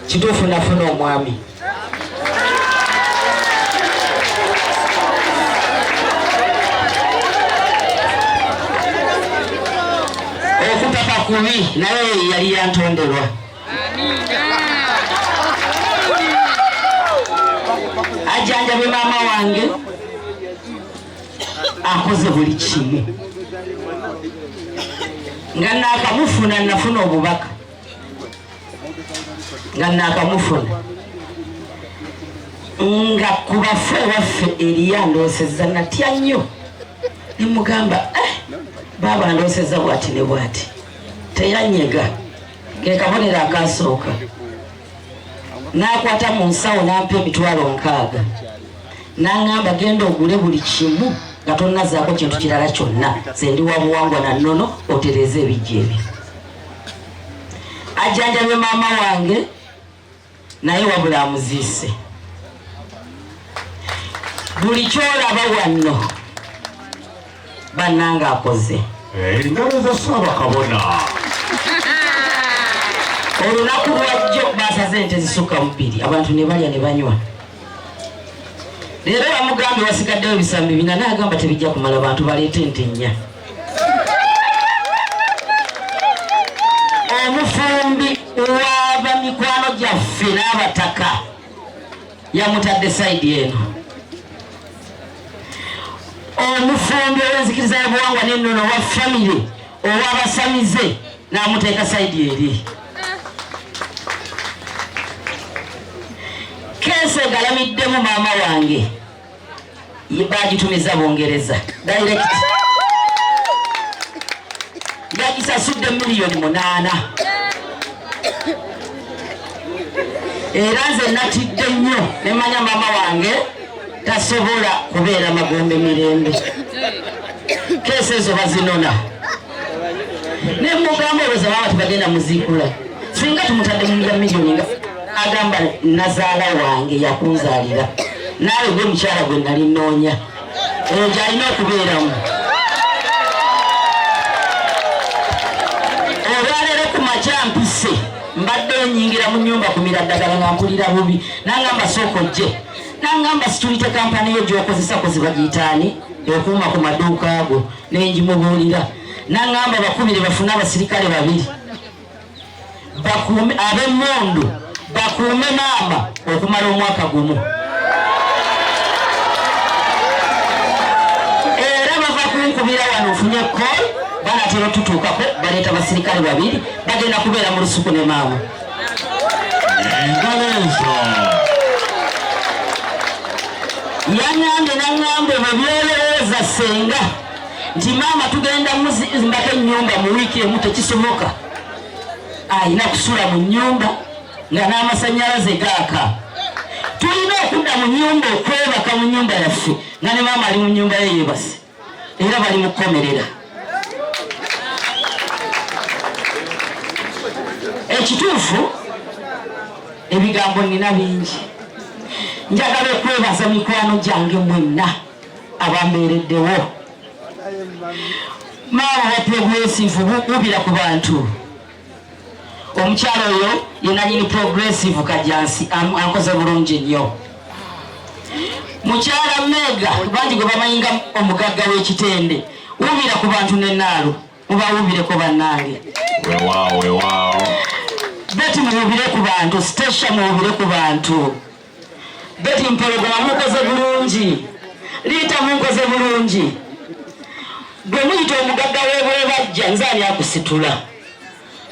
kituufu nafuna omwami. Okutapa kubi naye yali yantonderwa. Ajjanjabye maama wange akoze buli kimu nga nakamufuna nafuna obubaka nga nakamufuna nga kubafe waffe eriya ndoosezza natya nnyo nemugamba baaba ndoosezza bwati ne bwati teyanyega ke kabonero akasooka nakwata mu nsawo nampa emitwalo 6 nangamba genda ogule buli kimu nga tonnazaako kintu kirala kyonna zendi wa buwangwa na nnono otereze ebijja ebyo. Ajjanjabye maama wange naye wabula amuziise. Buli kyolaba wanno bannanga akoze. Engalo za Ssaabakabona. Olunaku lwajjo basaze ente zisukka 2 abantu ne balya ne banywa. Leero bamugambye wasigaddewo ebisambi 4 n'agamba tebijja kumala bantu baleete ente 4. Omufumbi waba mikwano gyaffe n'abataka yamutadde sayidi eno. Omufumbi ow'enzikiriza y'obuwangwa n'ennono wa famire ow'abasamize n'amuteeka sayidi eri. Kese galamiddemu maama wange bagitumiza Bungereza direct yagisasudde $8,000,000 era nze natidde nnyo nemanya maama wange tasobola kubeera magombe mirembe. Kese ezo bazinona nemugamba olowooza maama tebagenda muziikula singa tumutadde mu $1,000,000 nga agamba nazaala wange yakunzaalira naawe gwe mukyala gwe nali nnoonya eyo gyalina okubeeramu. Olwaleero ku makya mpise mbadde nyingira mu nnyumba kumira ddagala nga mpulira bubi nangamba sooka ojje nangamba security company yo gy'okozesa kozi bagiyitaani ekuuma ku maduuka ago nenjimubuulira nangamba bakubire bafune abasirikale 2 bakuume ab'emmundu bakuume maama okumala omwaka gumu. Era bava kunkubira wano ofunye call banatera tutuukako baleeta basirikale 2 bagenda kubeera mu lusuku ne maama. Yanyambe nangambye bwebyolowooza senga nti maama tugenda muzimbako ennyumba mu wiiki emu tekisoboka. Ayina kusula mu nnyumba nga n'amasanyalaze gaaka. Tulina okudda mu nnyumba okwebaka mu nnyumba yaffe nga ne maama ali mu nnyumba ye yeebase era bali mu kukomerera. Ekituufu ebigambo nina bingi. Njagala okwebaza mikwano gyange mwenna abambeereddewo. Maama wa Progressive bubira ku bantu. Omukyalo oyo yenanyini Progressive Kajansi akoze bulungi nnyo. Mukyala Mega bangi gwe bamayinga omugagga w'ekitende wubira ku bantu n'ennaalo mubawubireko bannange. Weewaawo. Beti muwubire ku bantu, Station muwubire ku bantu. Beti Mpologoma mukoze bulungi, Liita mukoze bulungi. Gwe muyita omugagga w'ebwebajja nzaani akusitula.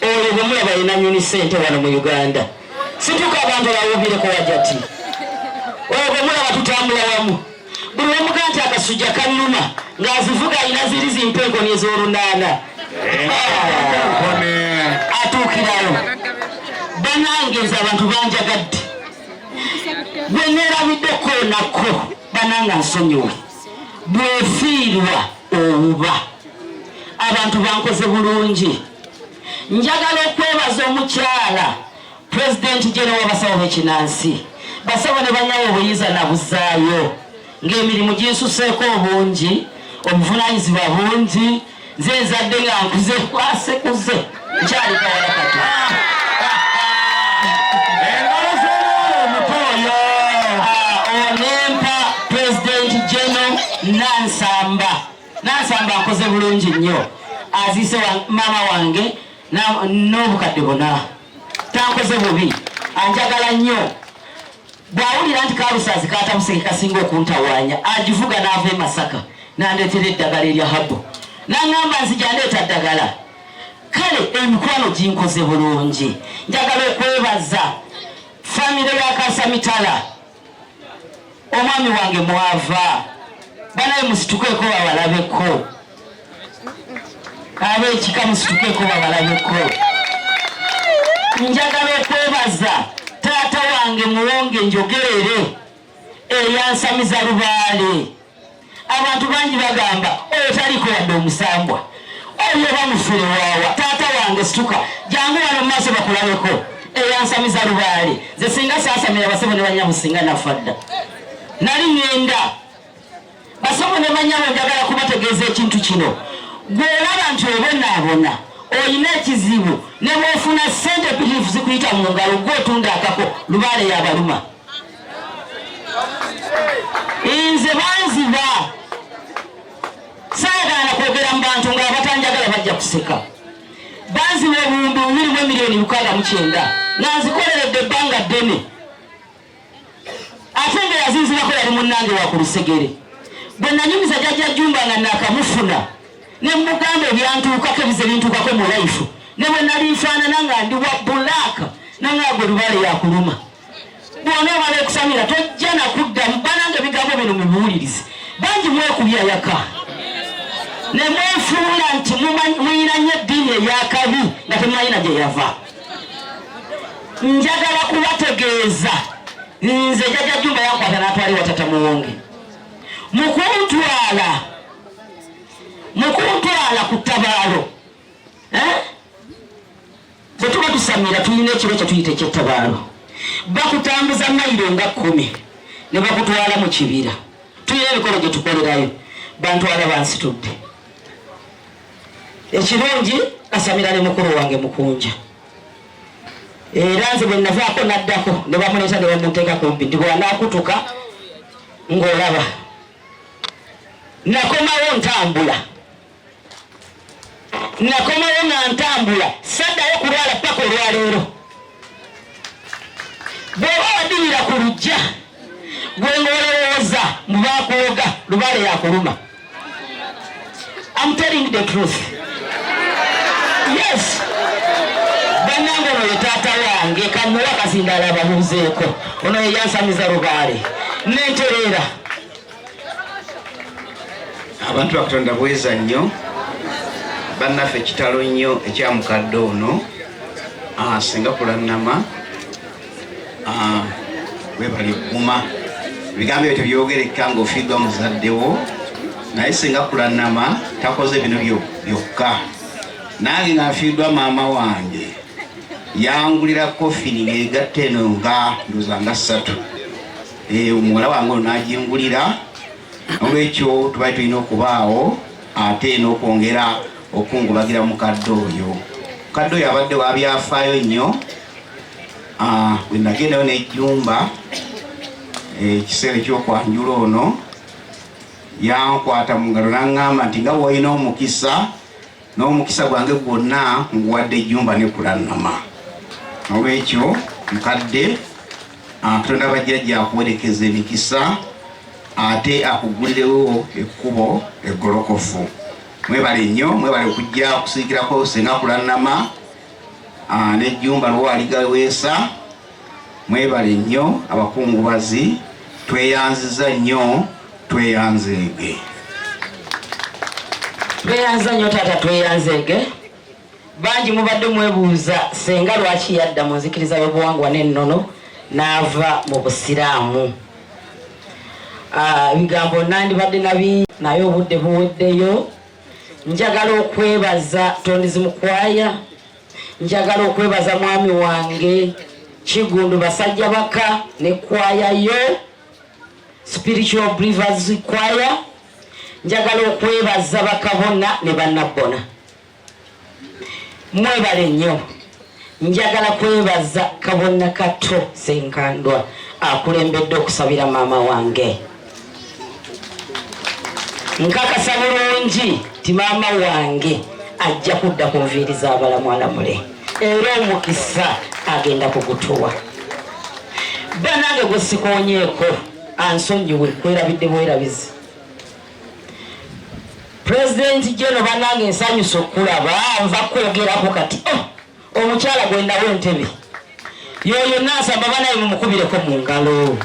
Oyo bwe mulaba alina nnyini ssente wano mu Uganda. Situka abantu bawubireko wajati. Oyo bwe mulaba tutambula wamu. Buli omugaa nti akasujja kannuma ng'azivuga alina ziri zimpenkoni ez'olunaana. Atuukirayo. Banange nze abantu banjagadde. Bwe neerabiddeko nako bananga nsonyiwe. Bwefiirwa obuba. Abantu bankoze bulungi. Njagala okwebaza omukyala President General w'abasawo b'ekinnansi. Basawo ne banyawo obuyinza nabuzaayo ng'emirimu ginsuseeko obungi obuvunaanyizibwa bungi nze nzadde nga nkuze kwasekuze nkyali kawala kato. Nansamba nkoze bulungi nnyo azise mama wange n'obukadde bonna tankoze bubi anjagala nnyo bw'awulira nti kalusazi katamuseke kasinga okuntawaanya agivuga n'ava e Masaka n'andeetera eddagala erya Habo n'aŋŋamba nzija ndeeta ddagala kale emikwano ginkoze bulungi njagala okwebaza famire ya Kasamitala omwami wange mwava banaye musitukeeko babalabeko ab'ekika musitukeeko babalabeko njagala okwebaza taata wange muwonge njogerere eyansamiza Lubaale abantu bangi bagamba oyo taliko wadde omusambwa oyo bamufere waawa taata wange situka jangu wano mu maaso bakulabeko eyansamiza Lubaale ze singa saasamira basebo ne banyabo singa nafadda nali ngenda basebo ne banyabo njagala kubategeeza ekintu kino gwolaba nti obonaabona oyina ekizibu ne bwofuna ssente pirifu zikuyita mu ngalo gwotunda akako Lubaale yabaluma nze banziba saagaana kwogera mu bantu ng'abatanjagala bajja kuseka banziba obuwumbi 2,609,000 nanzikoleredde ebbanga ddene ate nga yazinzirako yali munnange wa ku Lusegere bwe nanyumiza jjajja Jjumba nga nakamufuna ne mugamba ebyantuukako ebize bintuukako mu life ne bwe nali nfaanana nga ndi wa bulaaka nangagwe Lubaale yakuluma bwona obala okusamira tojja nakuddamu banange ebigambo bino mubiwulirize bangi mwekubya yaka ne mwefuula nti muyina nnyo eddiini eyakabi nga temwalina gye yava njagala kubategeeza nze jjajja Jjumba yankwata n'atwali wa tata Muwonge mukuntwala ku Tabaalo bwe tuba tusamira tulina ekiro kye tuyita eky'ettabaalo bakutambuza mayiro nga 10 ne bakutwala mu kibira tulina emikolo gye tukolerayo bantwala bansitudde ekirungi asamira ne mukulu wange Mukunja era nze bwe navaako naddako ne bamuleeta ne bamunteeka kumpi nti bw'anaakutuka ng'olaba nakomawo nga ntambula saddayo kulwala paka olwaleero bw'oba wadirira ku lujja gwe ng'olowooza mu baakwoga Lubaale yakuluma I'm telling the truth. Yes. Banange ono ye taata wange kamuwa kasindala babuuzeeko ono ye yansamiza Lubaale nentereera abantu bakutonda bweza nnyo bannaffe ekitalo nnyo ekyamukadde ono singa kulannama webali okuma ebigambo ebyo tebyogereka ng'ofiiddwa muzaddewo naye singa kulannama takoze bino byokka nange ng'afiiddwa maama wange yangulira kofini ng'egatta eno nga ndoza nga 3 omuwala wange ono n'agingulira olwekyo tubaye tulina okubaawo ate n'okwongera okungubagira mukadde oyo abadde wabyafaayo nnyo bwe nagendayo n'ejjumba ekiseera ekyokwanjula ono yankwata mu ngalo n'aŋŋamba nti nga bw'olina n'omukisa gwange gwonna nguwadde ejjumba ne kulannama olwekyo mukadde Katonda bajjajja akuwerekeza emikisa ate akugulirewo ekkubo eggolokofu mwebale nnyo mwebale okujja okusiikirako senga kulannama n'ejjumba lwaligaweesa mwebale nnyo abakungubazi tweyanziza nnyo tweyanzeege taata tweyanzeege bangi mubadde mwebuuza senga lwaki yadda mu nzikiriza y'obuwangwa n'ennono n'ava mu busiraamu ebigambo nandibadde naye obudde buweddeyo njagala okwebaza Tonzi Mukwaya njagala okwebaza mwami wange Kigundu basajja baka ne kwaya yo Spiritual Believers Choir njagala okwebaza bakabona ne bannabona mwebale nnyo njagala kwebaza Kabona Kato Senkandwa akulembedde okusabira maama wange nkakasa bulungi ti maama wange ajja kudda ku nviiri z'abalamu alamule era omukisa agenda kugutuwa. Banange gwe sikonyeeko ansonyiwe kwerabidde bwerabizi. Pulezidenti Jeno banange nsanyusa okulaba nva kwogerako kati omukyala gwe nawe entebe yoyo Nansamba banaye mumukubireko mu ngalo.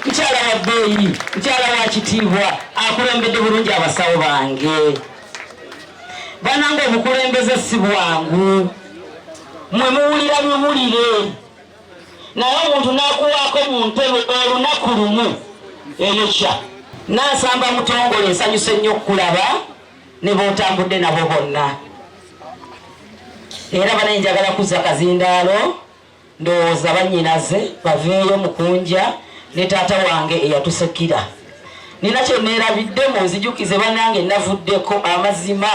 Mukyala wa bbeeyi, mukyala wa kitiibwa, akulembedde bulungi abasawo bange. Banange obukulembeze si bwangu, mwe muwulira muwulire, naye omuntu n'akuwaako mu ntebe olunaku lumu eyokya. Nansamba mutongole nsanyuse nnyo okulaba ne b'otambudde nabo bonna. Era banaye njagala kuzza kazindaalo ndowooza bannyinaze baveeyo mukunja ne taata wange eyatusekira. Nina kye neerabidde munzijukize banange navuddeko amazima.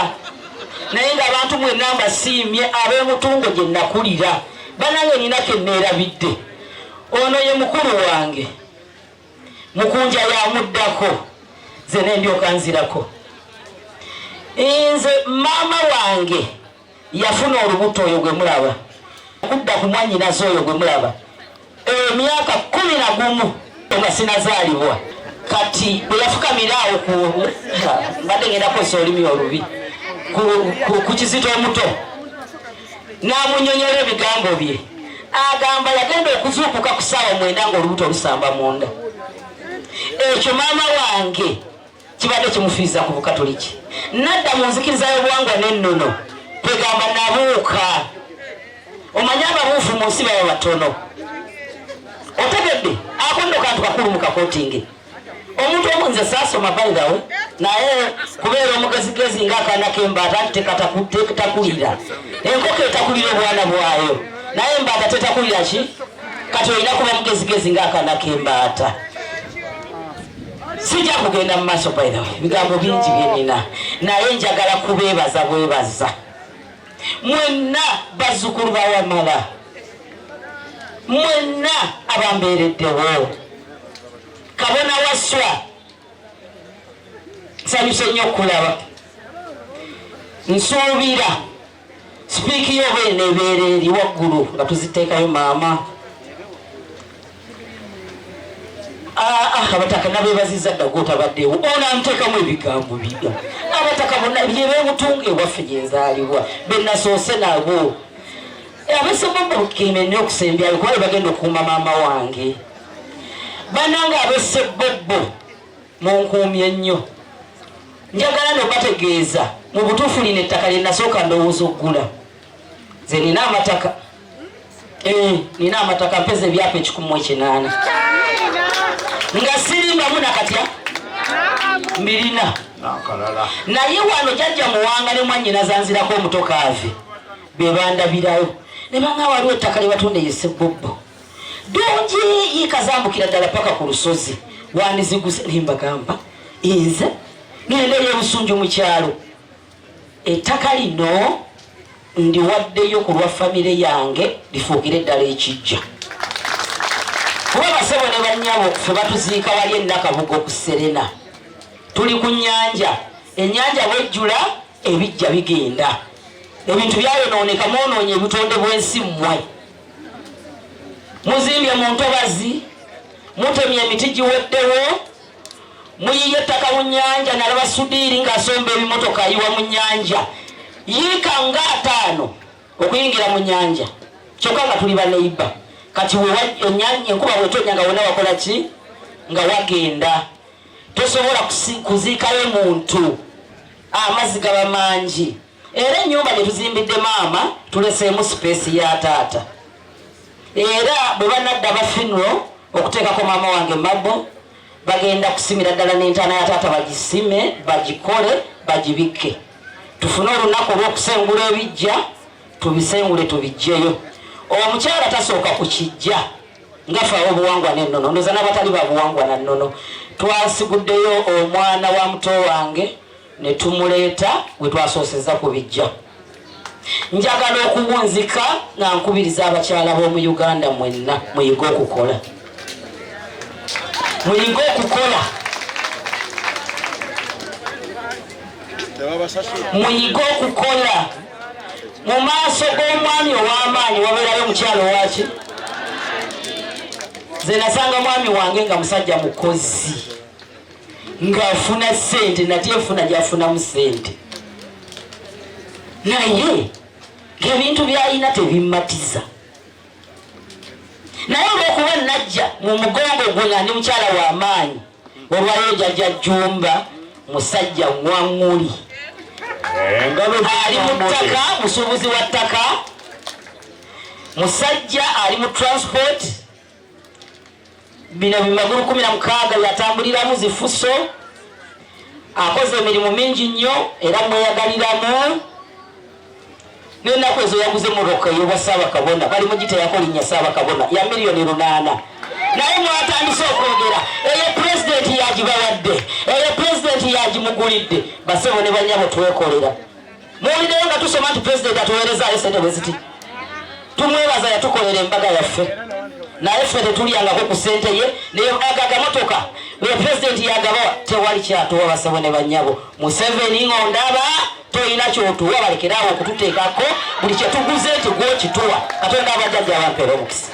Naye ng'abantu mwenna mbasiimye ab'emutungo gye nakulira. Banange nina kye neerabidde. Ono ye mukulu wange. Mukunja yamuddako. Nze ne ndyoka nzirako. Nze maama wange yafuna olubuto oyo gwe mulaba. Kudda ku mwannyinaze oyo gwe mulaba. Emyaka 11 nga sinazaalibwa. Kati bwe yafukamira awo mbadde ngenda kukozesa olulimi olubi ku Kizito omuto n'amunyonyola ebigambo bye. Agamba yagenda okuzuukuka ku ssaawa 9 ng'olubuto lusamba munda. Ekyo maama wange kibadde kimufiiza ku Bukatoliki. Nadda mu nzikiriza y'obuwangwa n'ennono kwegamba nabuuka. Omanye ababuufu mu nsi baba batono. Otegedde akondo kantu kakulu mu kakootinge. Omuntu omu nze saasoma bayirawe naye kubeera omugezigezi ng'akaana k'embaata tetakulira. Enkoko etakulira obwana bwayo naye embaata tetakulira ki? Kati olina kuba mugezigezi ng'akaana k'embaata. Sijja kugenda mu maaso bayirawe bigambo bingi bye nina naye njagala kubeebaza bwebaza. Mwenna bazzukulu ba Wamala, mwenna abambeereddewo, Kabona Waswa nsanyuse nnyo okulaba. Nsuubira sipiiki y'oba eneebeera eri waggulu nga tuziteekayo maama. Abataka nabeebazizza dda gw'otabaddewo onanteekamu ebigambo bibyo. Abataka bonna bye beebutunga ewaffe gye nzaalibwa be nasoose nabo. Ab'essebobbo keme nnyo okusembyayo kuba bagenda okukuuma maama wange. Banange ab'essebobbo munkuumye nnyo. Njagala n'obategeeza mu butuufu lino ettaka lye nasooka ndowooza oggula. Nze nina amataka. Nina amataka mpeza ebyapa 108. Nga sirimbamu nakatya mbirina. Naye wano jjajja muwanga ne mwannyinaze anzirako omutokaavi be bandabirayo ne banga waliwo ettaka lye batonda Essebobbo ddungi yikazambukira ddala paka ku lusozi wandiziguse nimbagamba nze ngenda eby'obusunju mu kyalo. Ettaka lino ndiwaddeyo ku lwa famire yange lifuukire ddala ekijja. Kuba basebo ne bannyabo ffe batuziika wali ennakabugo ku Serena. Tuli ku nnyanja, ennyanja bwejjula ebijja bigenda. Ebintu byayonooneka mwonoonye ebitonde bw'ensi mmwe. Muzimbye mu ntobazi, mutemye emiti giweddewo, muyiye ettaka mu nnyanja nalaba Sudiiri ng'asomba ebimotoka ayiwa mu nnyanja. Yiika nga 5 okuyingira mu nnyanja. Kyokka nga tuli baneiba. Kati enkuba bwetonya nga wonna wakola ki? Nga wagenda. Tosobola kuziikayo muntu. Amazzi gaba mangi. Era ennyumba gye tuzimbidde maama tuleseemu sipeesi ya taata. Era bwe banadda bafinwo okuteekako maama wange mabbo bagenda kusimira ddala n'entaana ya taata bagisime, bagikole, bagibikke. Tufune olunaku olw'okusengula ebijja, tubisengule tubiggyeyo. Omukyala tasooka ku kijja nga ffe ab'obuwangwa n'ennono. Ndowooza n'abatali ba buwangwa na nnono. Twasiguddeyo omwana wa muto wange ne tumuleeta we twasoosezza ku bijja. Njagala okuwunzika nga nkubiriza abakyala b'omu Uganda mwenna muyige okukola. Muyige okukola. muyige okukola mu maaso g'omwami ow'amaanyi wabeerayo mukyalo waki nze nasanga mwami wange nga musajja mukozi ng'afuna ssente nati efuna gyafunamu ssente naye ng'ebintu by'alina tebimmatiza naye olw'okuba najja mu mugongo gwe nga ndi mukyala w'amaanyi olwayo jajja Jjumba musajja ngwaŋŋuli ali mu ttaka musuubuzi wa ttaka musajja ali mu transport bino bimagulu 16 yatambuliramu zifuso akoze emirimu mingi nnyo era mweyagaliramu n'ennaku ezo yaguze muroka ey'obwa Ssaabakabona balimu giteyakolinnya Ssaabakabona ya $8,000,000 naye mwatandise okwogera eyo pulezidenti yagibawadde eyo pulezidenti yagimugulidde basebo ne banyabo twekolera muwulireyo nga tusoma nti pulezidenti atuweerezaayo sente bwe ziti tumwebaza yatukolera embaga yaffe naye ffe tetulyangako ku ssente ye agamotoka eyo pulezidenti yagabawa tewali kyatuwa basebo ne banyabo Museveni ng'ondaba toyina kyotuwa balekeraawo okututeekako buli kyetuguze nti gwokituwa Katonda abajjajja bampeera omukisa